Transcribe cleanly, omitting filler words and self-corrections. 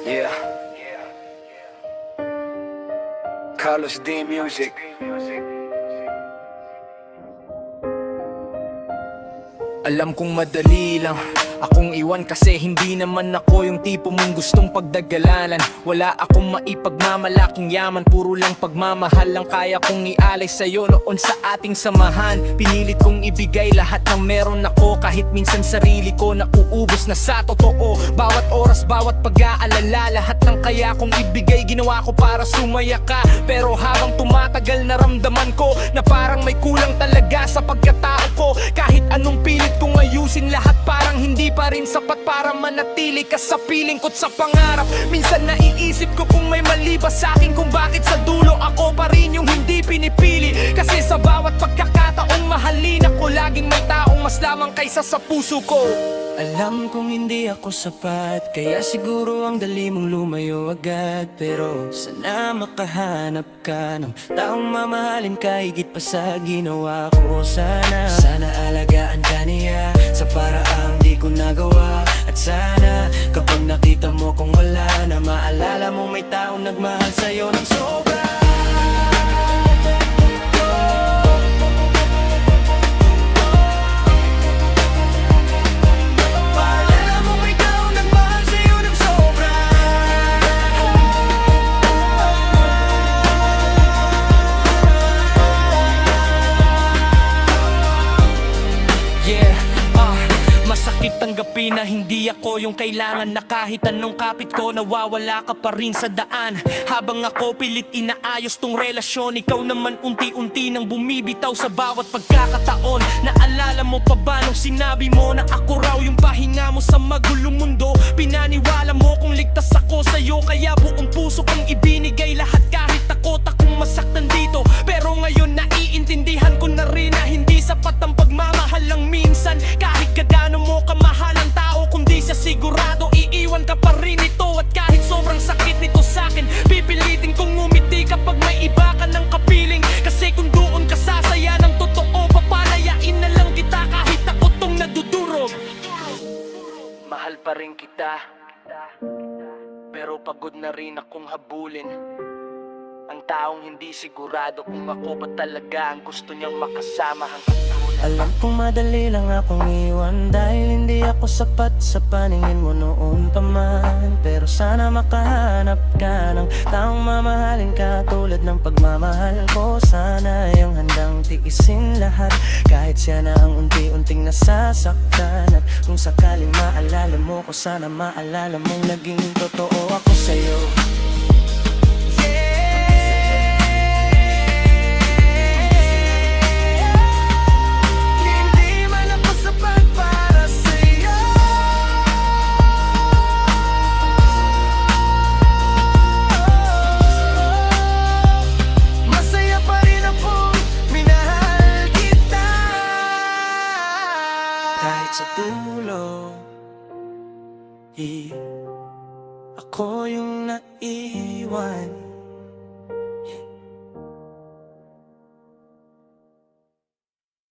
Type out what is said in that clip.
Yeah, Carlos D Music. Alam kong madali lang akong iwan kasi hindi naman ako yung tipo mong gustong pagdagalanan. Wala akong maipagmamalaking yaman, puro lang pagmamahal lang kaya kong ialay sa'yo noon sa ating samahan. Pinilit kong ibigay lahat ng meron ako, kahit minsan sarili ko nauubos na sa totoo. Bawat oras, bawat pag-aalala, lahat ng kaya kong ibigay ginawa ko para sumaya ka. Pero habang tumatagal naramdaman ko na parang may kulang talaga sa pagkatao ko. Kahit anong pilit kong ayusin lahat, parang hindi pa rin sapat para manatili ka sa piling ko't sa pangarap. Minsan naiisip ko kung may mali ba sa'kin, kung bakit sa dulo ako pa rin yung hindi pinipili. Kasi sa bawat pagkakataong mahalin ako, laging may taong mas lamang kaysa sa puso ko. Alam kong hindi ako sapat, kaya siguro ang dali mong lumayo agad. Pero sana makahanap ka ng taong mamahalin ka higit pa sa ginawa ko. Sana alagaan ka niya sa paraang di ko nagawa. At sana kapag nakita mo kung wala na, maalala mo may taong nagmahal sa'yo ng sobra. Masakit tanggapin na hindi ako yung kailangan, na kahit anong kapit ko nawawala ka pa rin sa daan. Habang ako pilit inaayos tong relasyon, ikaw naman unti-unti nang bumibitaw sa bawat pagkakataon. Naalala mo pa ba nung sinabi mo na ako raw yung pahinga mo sa magulong mundo? Pinaniwala mo kung ligtas ako sa'yo, kaya buong puso kong ibinigay lahat kahit takot akong masaktan dito. Pero ngayon naiintindihan ko na rin na hindi sapat ang pagmamahal lang minsan. Kahit gaano mo kamahal ang tao, kung di siya sigurado, iiwan ka pa rin ito. At kahit sobrang sakit nito sa'kin, pipilitin kong ngumiti kapag may iba ka ng kapiling. Kasi kung doon ka sasaya ng totoo, papalayain na lang kita kahit ako tong nadudurog. Mahal pa rin kita, pero pagod na rin akong habulin ang taong hindi sigurado kung ako ba talaga ang gusto niyang makasama hanggang dulo. Alam kong madali lang akong iwan dahil hindi ako sapat sa paningin mo noon pa man. Pero sana makahanap ka ng taong mamahalin ka tulad ng pagmamahal ko. Sana yung handang tiisin lahat kahit siya na ang unti-unting nasasaktan. At kung sakaling maalala mo ko, sana maalala mong naging totoo ako sa'yo. Kahit sa dulo, ako yung naiwan.